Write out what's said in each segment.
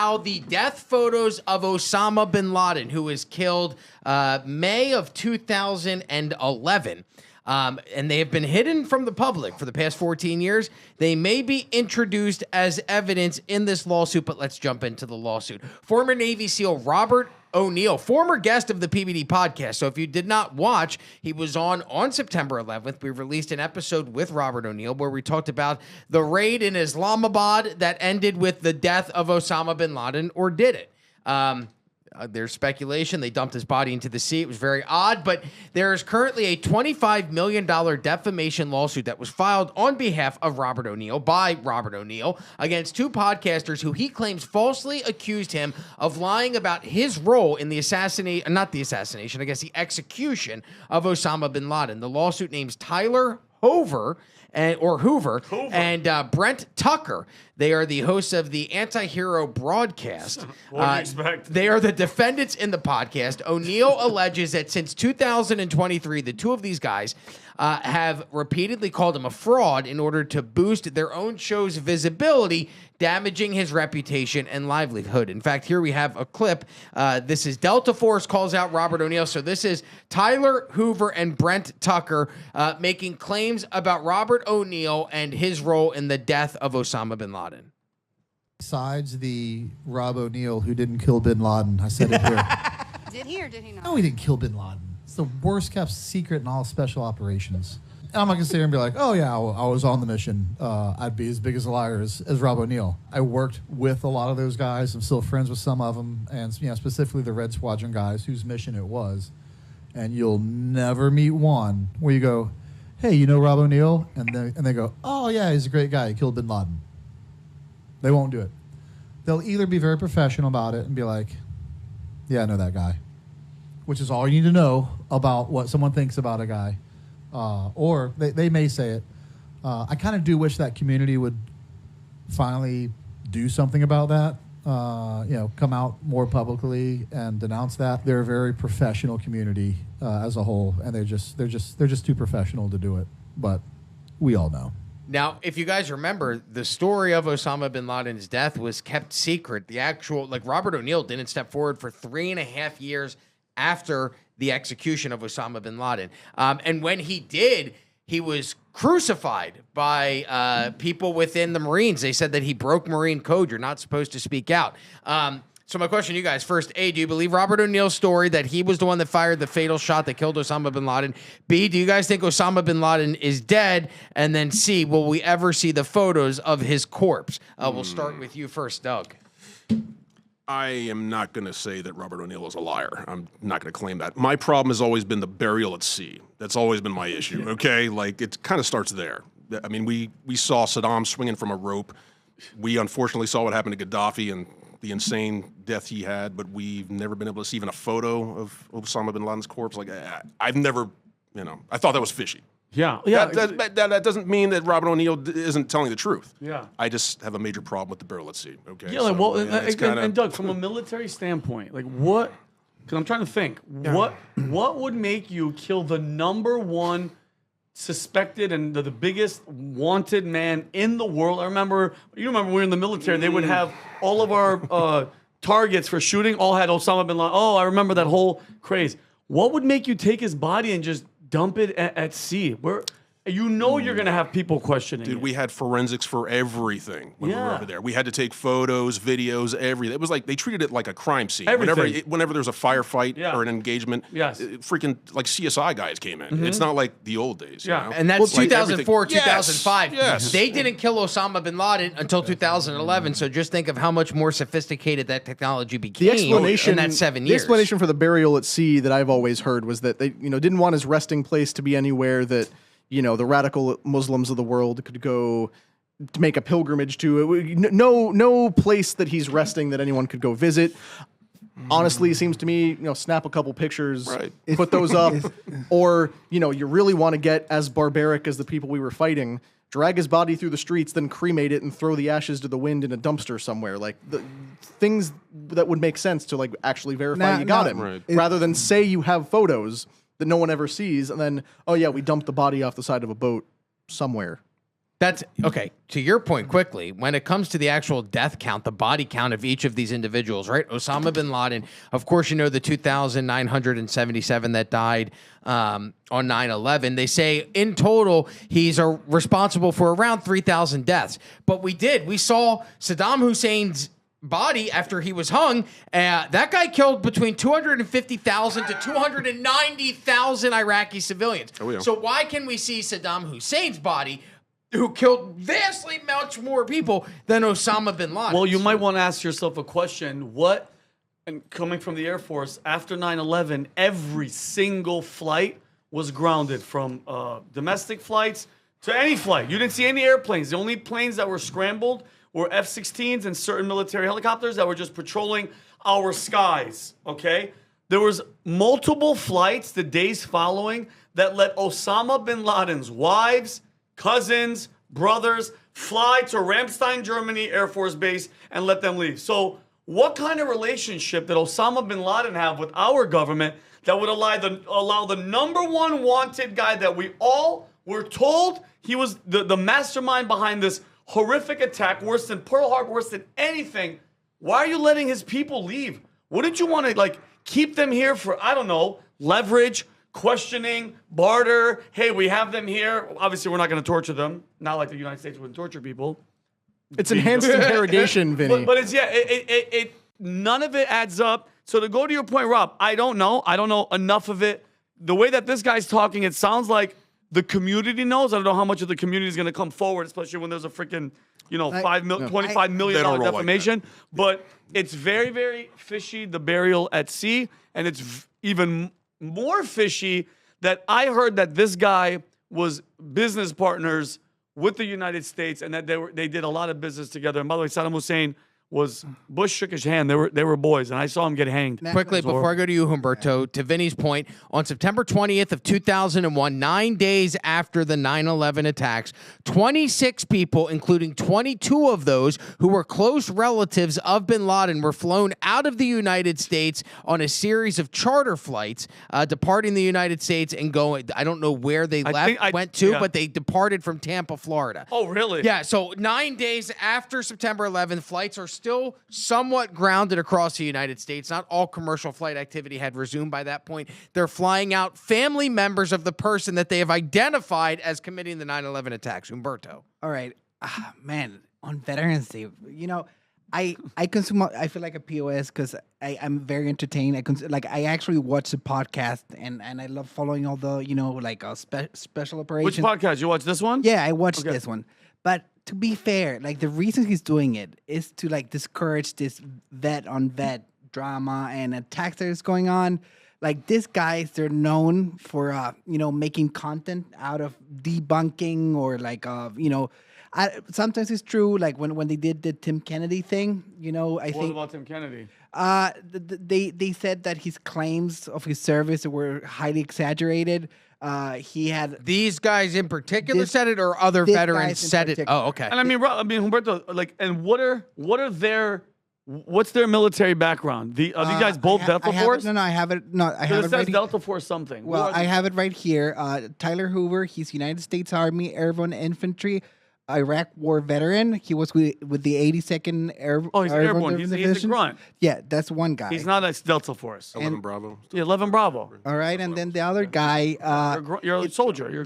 how the death photos of Osama bin Laden, who was killed May of 2011, and they have been hidden from the public for the past 14 years. They may be introduced as evidence in this lawsuit, but let's jump into the lawsuit. Former Navy SEAL Robert O'Neill, former guest of the PBD podcast. So if you did not watch, he was on September 11th. We released an episode with Robert O'Neill where we talked about the raid in Islamabad that ended with the death of Osama bin Laden, or did it? There's speculation they dumped his body into the sea. It was very odd, but there is currently a $25 million defamation lawsuit that was filed on behalf of Robert O'Neill, by Robert O'Neill, against two podcasters who he claims falsely accused him of lying about his role in the execution of Osama bin Laden. The lawsuit names Tyler Hoover and Brent Tucker. They are the hosts of the Anti-Hero broadcast. What do you expect? They are the defendants in the podcast. O'Neill alleges that since 2023, the two of these guys have repeatedly called him a fraud in order to boost their own show's visibility, damaging his reputation and livelihood. In fact, here we have a clip. This is Delta Force calls out Robert O'Neill. So this is Tyler Hoover and Brent Tucker making claims about Robert O'Neill and his role in the death of Osama bin Laden. Besides the Rob O'Neill who didn't kill bin Laden, I said it here. Did he or did he not? No, he didn't kill bin Laden. It's the worst kept secret in all special operations. I'm not going to sit here and be like, oh, yeah, I was on the mission. I'd be as big as a liar as Rob O'Neill. I worked with a lot of those guys. I'm still friends with some of them, and specifically the Red Squadron guys whose mission it was. And you'll never meet one where you go, hey, you know Rob O'Neill? And they go, oh, yeah, he's a great guy. He killed bin Laden. They won't do it. They'll either be very professional about it and be like, yeah, I know that guy, which is all you need to know about what someone thinks about a guy. Or they may say it. I kind of do wish that community would finally do something about that. Come out more publicly and denounce that. They're a very professional community as a whole, and they're just too professional to do it. But we all know. Now, if you guys remember, the story of Osama bin Laden's death was kept secret. The actual, Robert O'Neill didn't step forward for 3.5 years after the execution of Osama bin Laden. And when he did, he was crucified by people within the Marines. They said that he broke Marine code. You're not supposed to speak out. So my question to you guys, first, A, do you believe Robert O'Neill's story that he was the one that fired the fatal shot that killed Osama bin Laden? B, do you guys think Osama bin Laden is dead? And then C, will we ever see the photos of his corpse? We'll start with you first, Doug. I am not going to say that Robert O'Neill is a liar. I'm not going to claim that. My problem has always been the burial at sea. That's always been my issue, okay? It kind of starts there. I mean, we saw Saddam swinging from a rope. We unfortunately saw what happened to Gaddafi and the insane death he had, but we've never been able to see even a photo of Osama bin Laden's corpse. I've never, I thought that was fishy. Yeah. That doesn't mean that Robert O'Neill isn't telling the truth. Yeah. I just have a major problem with the burial at sea. Okay. Yeah. And Doug, from a military standpoint, what? Because I'm trying to think, what would make you kill the number one suspected and the biggest wanted man in the world? You remember we were in the military. They would have all of our targets for shooting all had Osama bin Laden. Oh, I remember that whole craze. What would make you take his body and just dump it at sea? Where you're going to have people questioning. Dude, we had forensics for everything when we were over there. We had to take photos, videos, everything. It was like they treated it like a crime scene. Whenever there's a firefight or an engagement, freaking CSI guys came in. It's not like the old days. Yeah, you know? and that's 2004, 2005. Yes. They didn't kill Osama bin Laden until 2011. So just think of how much more sophisticated that technology became in that 7 years. The explanation for the burial at sea that I've always heard was that they, didn't want his resting place to be anywhere that the radical Muslims of the world could go to make a pilgrimage to. No place that he's resting that anyone could go visit. Honestly, it seems to me, snap a couple pictures, put those up, or, you really want to get as barbaric as the people we were fighting, drag his body through the streets, then cremate it and throw the ashes to the wind in a dumpster somewhere. The things that would make sense to actually verify you got him, rather than say you have photos that no one ever sees, and then, oh yeah, we dumped the body off the side of a boat somewhere. That's okay. To your point, quickly, when it comes to the actual death count, the body count of each of these individuals, right? Osama bin Laden, of course, you know the 2,977 that died on 9/11. They say in total he's responsible for around 3,000 deaths. But we saw Saddam Hussein's body after he was hung. That guy killed between 250,000 to 290,000 Iraqi civilians. Oh, yeah. So why can we see Saddam Hussein's body, who killed vastly much more people than Osama bin Laden? Well, you might want to ask yourself a question. And coming from the Air Force, after 9/11, every single flight was grounded, from domestic flights to any flight. You didn't see any airplanes. The only planes that were scrambled were F-16s and certain military helicopters that were just patrolling our skies, okay? There was multiple flights the days following that let Osama bin Laden's wives, cousins, brothers fly to Ramstein, Germany Air Force Base and let them leave. So what kind of relationship did Osama bin Laden have with our government that would allow the number one wanted guy that we all were told he was the mastermind behind this horrific attack, worse than Pearl Harbor, worse than anything? Why are you letting his people leave? Wouldn't you want to keep them here for, I don't know, leverage, questioning, barter? Hey, we have them here. Obviously, we're not going to torture them. Not like the United States wouldn't torture people. It's enhanced interrogation, Vinny. But it's, none of it adds up. So to go to your point, Rob, I don't know enough of it. The way that this guy's talking, it sounds like the community knows. I don't know how much of the community is going to come forward, especially when there's a freaking, $25 million defamation. But it's very, very fishy, the burial at sea. And it's even more fishy that I heard that this guy was business partners with the United States and that they did a lot of business together. And by the way, Saddam Hussein Bush shook his hand. They were boys, and I saw him get hanged. Quickly, before I go to you, Humberto, to Vinny's point, on September 20th of 2001, 9 days after the 9/11 attacks, 26 people, including 22 of those who were close relatives of bin Laden, were flown out of the United States on a series of charter flights, departing the United States and going, I don't know where they went to, but they departed from Tampa, Florida. Oh, really? Yeah, so 9 days after September 11th, flights are still somewhat grounded across the United States. Not all commercial flight activity had resumed by that point. They're flying out family members of the person that they have identified as committing the 9/11 attacks. Humberto. All right. Man, on Veterans Day, I consume, I feel like a POS because I'm very entertained. I actually watch the podcast and I love following all the, special operations. Which podcast? You watch this one? Yeah, I watched this one. But to be fair, the reason he's doing it is to discourage this vet on vet drama and attacks that is going on. These guys, they're known for making content out of debunking or sometimes it's true. When they did the Tim Kennedy thing, What about Tim Kennedy? They said that his claims of his service were highly exaggerated. He had these guys in particular said it, or other veterans said it. Oh, okay. And Humberto, and what's their military background? Are these guys both Delta Force? I have it. No, I have it right here. Delta Force something. Well, I have it right here. Tyler Hoover. He's United States Army Airborne Infantry, Iraq War veteran. He was with the 82nd Airborne. Oh, he's airborne. He's a grunt. Yeah, that's one guy. He's not a Delta Force. 11 Bravo. Yeah, 11 Bravo. All right, and then the other guy. You're a soldier.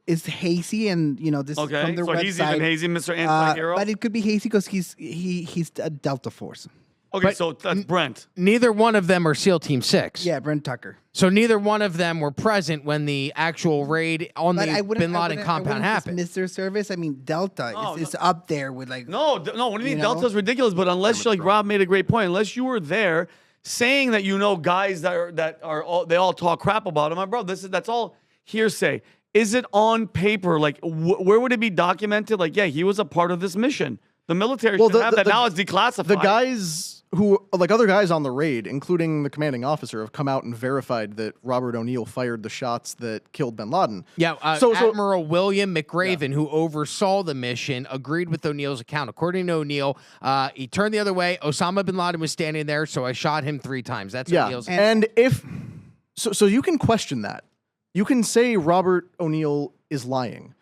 Is hazy, and this is from their website. He's even hazy, Mr. Anti-Hero. But it could be hazy because he's a Delta Force. Okay, so that's Brent. Neither one of them are SEAL Team 6. Yeah, Brent Tucker. So neither one of them were present when the actual raid on the bin Laden compound happened. Dismiss their service. I mean, Delta is up there with No. What do you mean? Delta's ridiculous. But unless Rob made a great point, unless you were there, saying that guys that all talk crap about him, bro, that's all hearsay. Is it on paper? Where would it be documented? He was a part of this mission. The military should have that. Now it's declassified. The guys who, other guys on the raid, including the commanding officer, have come out and verified that Robert O'Neill fired the shots that killed bin Laden. Yeah, Admiral William McRaven, who oversaw the mission, agreed with O'Neill's account. According to O'Neill, he turned the other way. Osama bin Laden was standing there, so I shot him 3 times. That's O'Neill's account. And if... So you can question that. You can say Robert O'Neill is lying.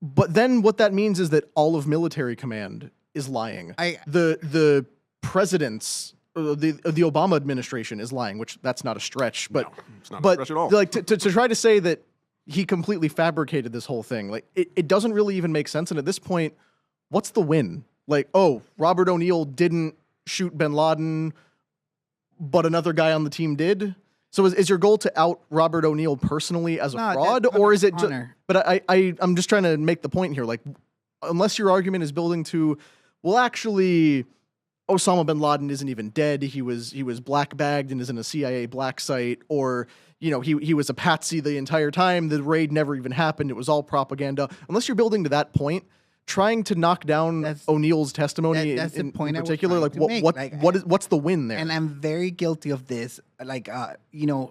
But then what that means is that all of military command is lying. The president's the Obama administration is lying, which that's not a stretch. But it's not a stretch at all. Like to try to say that he completely fabricated this whole thing, like it doesn't really even make sense. And at this point, what's the win? Like, oh, Robert O'Neill didn't shoot bin Laden, but another guy on the team did. So is your goal to out Robert O'Neill personally as a fraud, or is it? But I'm just trying to make the point here. Like, unless your argument is building to, well, actually, Osama bin Laden isn't even dead. He was black bagged and is in a CIA black site, or he was a patsy the entire time. The raid never even happened. It was all propaganda. Unless you're building to that point, trying to knock down O'Neill's testimony in particular, like what's the win there? And I'm very guilty of this. Like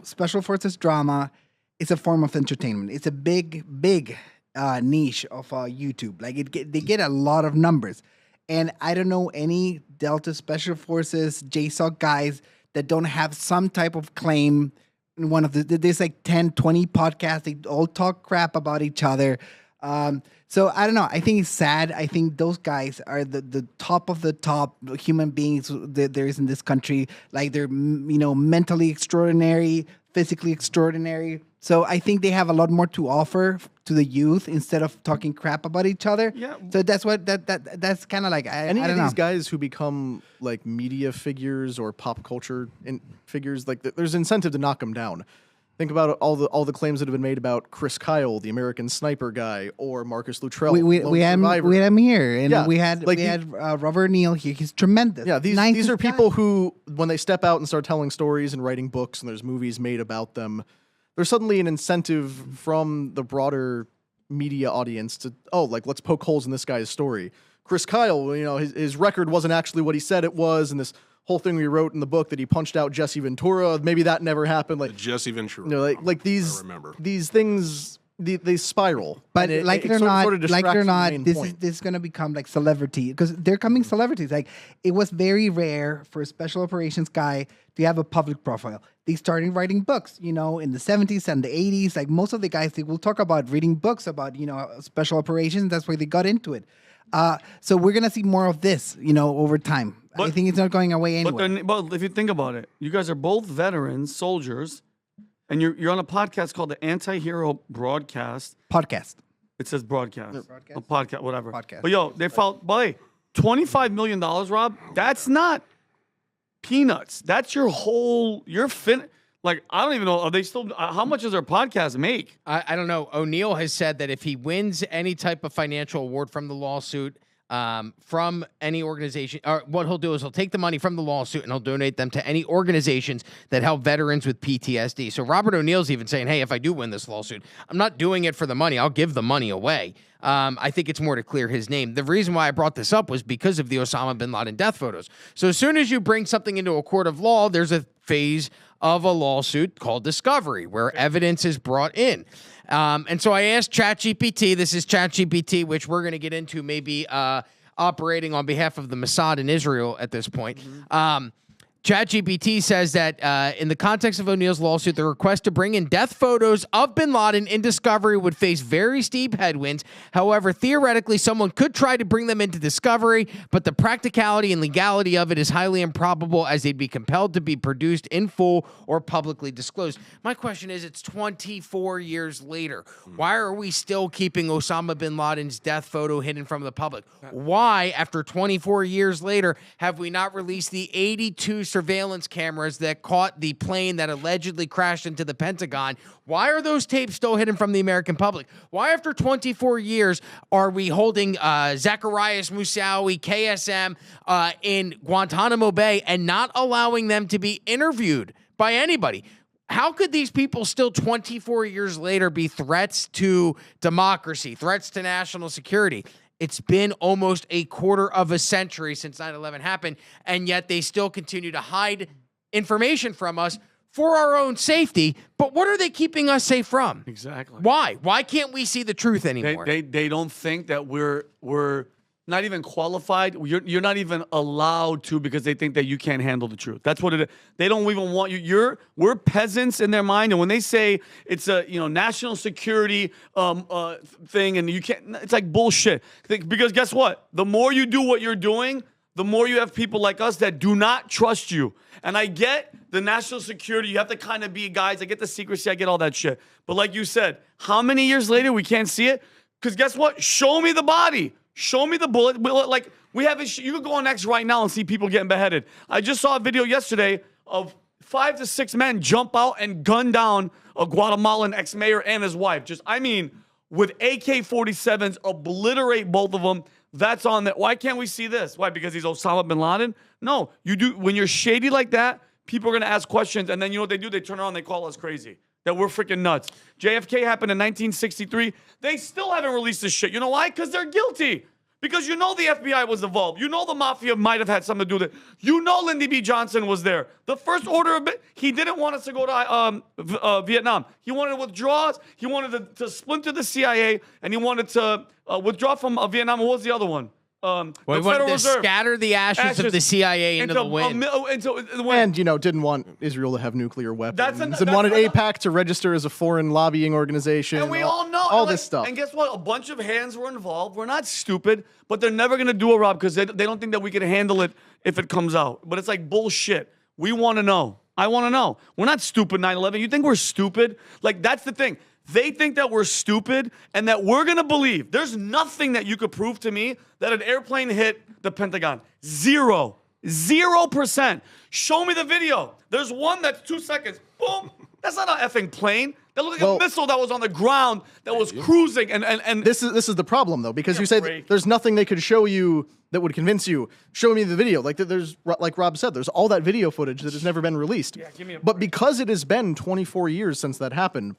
special forces drama is a form of entertainment. It's a big niche of YouTube. Like they get a lot of numbers, and I don't know any Delta Special Forces JSOC guys that don't have some type of claim. In one of there's like 10, 20 podcasts. They all talk crap about each other. So I don't know. I think it's sad. I think those guys are the top of the top human beings that there is in this country. Like they're mentally extraordinary, physically extraordinary. So I think they have a lot more to offer to the youth instead of talking crap about each other. Yeah. So that's what that's kind of like. I don't know. These guys who become like media figures or pop culture figures, like there's incentive to knock them down. Think about all the claims that have been made about Chris Kyle, the American sniper guy, or Marcus Luttrell. We had him here, and we had Robert O'Neill here. He's tremendous. Yeah, these are people who, when they step out and start telling stories and writing books, and there's movies made about them, there's suddenly an incentive from the broader media audience to let's poke holes in this guy's story. Chris Kyle, his record wasn't actually what he said it was, and this whole thing we wrote in the book that he punched out Jesse Ventura. Maybe that never happened. Like Jesse Ventura. Like these things, they spiral. But like it or not, this is going to become like celebrity because they're coming celebrities. Like it was very rare for a special operations guy to have a public profile. They started writing books, in the 70s and the 80s. Like most of the guys, they will talk about reading books about, special operations. That's where they got into it. So we're going to see more of this, over time. I think it's not going away anyway. But if you think about it, you guys are both veterans, soldiers, and you're on a podcast called the Anti-Hero Broadcast. Podcast. It says broadcast. Broadcast? A podcast, whatever. Podcast. But they filed, by $25 million, Rob, that's not peanuts. That's your whole, like, I don't even know, are they still, how much does their podcast make? I don't know. O'Neill has said that if he wins any type of financial award from the lawsuit, from any organization, or what he'll do is he'll take the money from the lawsuit and he'll donate them to any organizations that help veterans with PTSD. So Robert O'Neill's even saying, hey, if I do win this lawsuit, I'm not doing it for the money. I'll give the money away. I think it's more to clear his name. The reason why I brought this up was because of the Osama bin Laden death photos. So as soon as you bring something into a court of law, there's a phase of a lawsuit called discovery where evidence is brought in. And so I asked ChatGPT, this is ChatGPT, which we're going to get into maybe operating on behalf of the Mossad in Israel at this point. ChatGPT says that in the context of O'Neill's lawsuit, the request to bring in death photos of bin Laden in discovery would face very steep headwinds. However, theoretically, someone could try to bring them into discovery, but the practicality and legality of it is highly improbable as they'd be compelled to be produced in full or publicly disclosed. My question is, it's 24 years later. Why are we still keeping Osama bin Laden's death photo hidden from the public? Why, after 24 years later, have we not released the 82 surveillance cameras that caught the plane that allegedly crashed into the Pentagon? Why are those tapes still hidden from the American public? Why, after 24 years, are we holding Zacharias Moussaoui, KSM, in Guantanamo Bay and not allowing them to be interviewed by anybody? How could these people still 24 years later be threats to democracy, threats to national security? It's been almost a quarter of a century since 9/11 happened, and yet they still continue to hide information from us for our own safety. But what are they keeping us safe from? Exactly. Why? Why can't we see the truth anymore? They don't think that we're not even qualified. You're not even allowed to because they think that you can't handle the truth. That's what it is. They don't even want you. We're peasants in their mind, and when they say it's a national security thing, and you can't, it's like bullshit. Because guess what? The more you do what you're doing, the more you have people like us that do not trust you. And I get the national security. You have to kind of be guys. I get the secrecy. I get all that shit. But like you said, how many years later we can't see it? Because guess what? Show me the body. Show me the bullet. Like, we have you could go on X right now and see people getting beheaded. I just saw a video yesterday of 5 to 6 men jump out and gun down a Guatemalan ex-mayor and his wife. With AK-47s, obliterate both of them. That's on that. Why can't we see this? Why? Because he's Osama Bin Laden? No. You do. When you're shady like that, people are going to ask questions, and then you know what they do? They turn around and they call us crazy. That we're freaking nuts. JFK happened in 1963. They still haven't released this shit. You know why? Because they're guilty. Because you know the FBI was involved. You know the mafia might have had something to do with it. You know Lyndon B. Johnson was there. The first order of it, he didn't want us to go to Vietnam. He wanted to withdraw us. He wanted to splinter the CIA, and he wanted to withdraw from Vietnam. What was the other one? Well, he wanted to scatter the ashes of the CIA into the wind. And, didn't want Israel to have nuclear weapons. And wanted AIPAC to register as a foreign lobbying organization. And we all know. All this stuff. And guess what? A bunch of hands were involved. We're not stupid, but they're never going to do it, Rob, because they don't think that we can handle it if it comes out. But it's like bullshit. We want to know. I want to know. We're not stupid, 9/11. You think we're stupid? Like, that's the thing. They think that we're stupid and that we're going to believe. There's nothing that you could prove to me that an airplane hit the Pentagon. 0%. Show me the video. There's one that's 2 seconds. Boom. That's not an effing plane. That looked like a missile that was on the ground that was cruising. And this is the problem, though, because you say there's nothing they could show you that would convince you. Show me the video. Like Rob said, there's all that video footage that has never been released. Yeah, give me a but because it has been 24 years since that happened,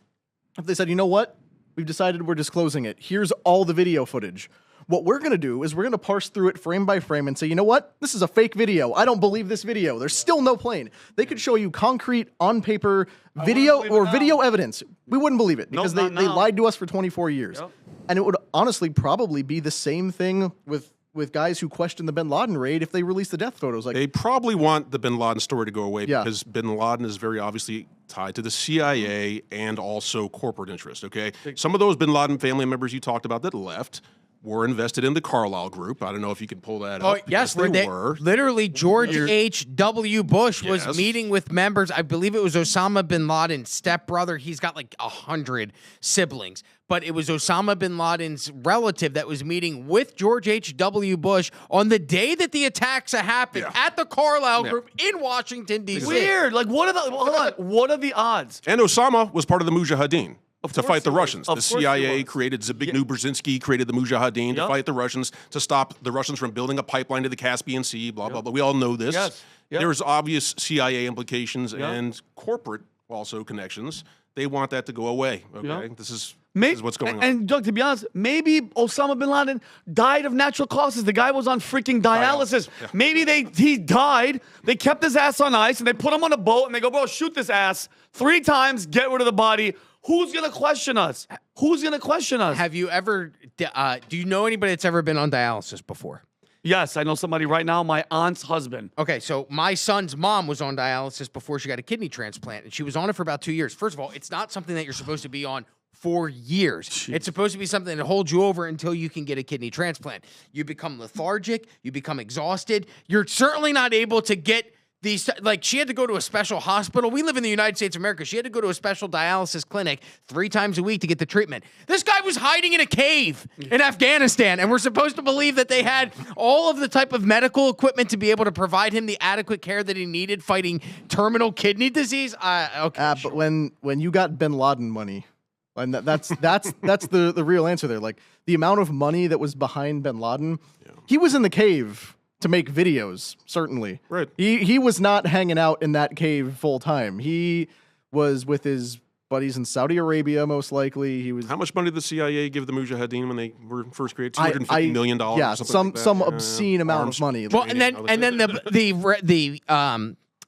if they said, you know what, we've decided we're disclosing it. Here's all the video footage. What we're going to do is we're going to parse through it frame by frame and say, you know what, this is a fake video. I don't believe this video. There's still no plane. They could show you concrete, on paper video or video evidence. We wouldn't believe it because they lied to us for 24 years. Yep. And it would honestly probably be the same thing with guys who question the Bin Laden raid if they release the death photos. Like, they probably want the Bin Laden story to go away because Bin Laden is very obviously tied to the CIA and also corporate interest, okay? Some of those Bin Laden family members you talked about that left were invested in the Carlyle Group. I don't know if you can pull that up. Yes, they were. Literally, George H.W. Bush was meeting with members. I believe it was Osama bin Laden's stepbrother. He's got like 100 siblings. But it was Osama bin Laden's relative that was meeting with George H.W. Bush on the day that the attacks happened at the Carlyle Group in Washington, D.C. Weird. Like, what are the odds? And Osama was part of the Mujahideen to fight the Russians. The CIA created Zbigniew Brzezinski, created the Mujahideen to fight the Russians, to stop the Russians from building a pipeline to the Caspian Sea, blah, blah, blah. We all know this. There's obvious CIA implications and corporate also connections. They want that to go away, okay? This is what's going on. And Doug, to be honest, maybe Osama bin Laden died of natural causes. The guy was on freaking dialysis. Yeah. Maybe he died, they kept his ass on ice, and they put him on a boat, and they go, bro, shoot this ass 3 times, get rid of the body. Who's going to question us? Who's going to question us? Have you ever, do you know anybody that's ever been on dialysis before? Yes, I know somebody right now, my aunt's husband. Okay, so my son's mom was on dialysis before she got a kidney transplant, and she was on it for about 2 years. First of all, it's not something that you're supposed to be on for years. Jeez. It's supposed to be something that holds you over until you can get a kidney transplant. You become lethargic, you become exhausted. You're certainly not able to get these, like, she had to go to a special hospital. We live in the United States of America. She had to go to a special dialysis clinic 3 times a week to get the treatment. This guy was hiding in a cave in Afghanistan, and we're supposed to believe that they had all of the type of medical equipment to be able to provide him the adequate care that he needed fighting terminal kidney disease. But when you got Bin Laden money, and that's the real answer there. Like, the amount of money that was behind Bin Laden, he was in the cave to make videos, certainly. Right. He was not hanging out in that cave full time. He was with his buddies in Saudi Arabia, most likely. He was. How much money did the CIA give the Mujahideen when they were first created? $250 million. Yeah, some obscene amount of money. Well, and then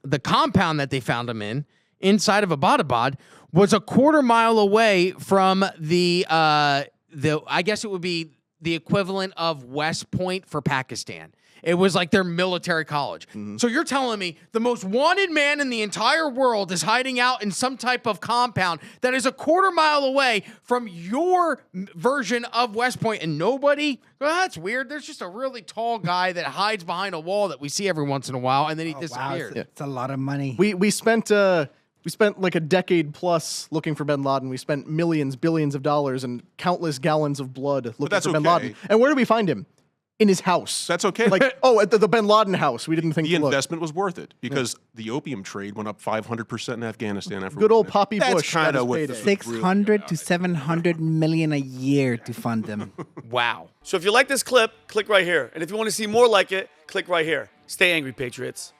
the compound that they found him in inside of Abbottabad was a 1/4 mile away from the I guess it would be the equivalent of West Point for Pakistan. It was like their military college. So you're telling me the most wanted man in the entire world is hiding out in some type of compound that is a quarter mile away from your version of West Point, and nobody, well, that's weird. There's just a really tall guy that hides behind a wall that we see every once in a while, and then he disappeared. It's a lot of money. We spent like a decade plus looking for Bin Laden. We spent millions, billions of dollars and countless gallons of blood looking for Bin Laden. And where did we find him? In his house. That's okay. Like, at the Bin Laden house. We didn't think the to look. investment was worth it because the opium trade went up 500% in Afghanistan after Good old Poppy Poppy Bush. That's kind of what payday. 600 to 700 million a year to fund them. Wow. So if you like this clip, click right here. And if you want to see more like it, click right here. Stay angry, Patriots.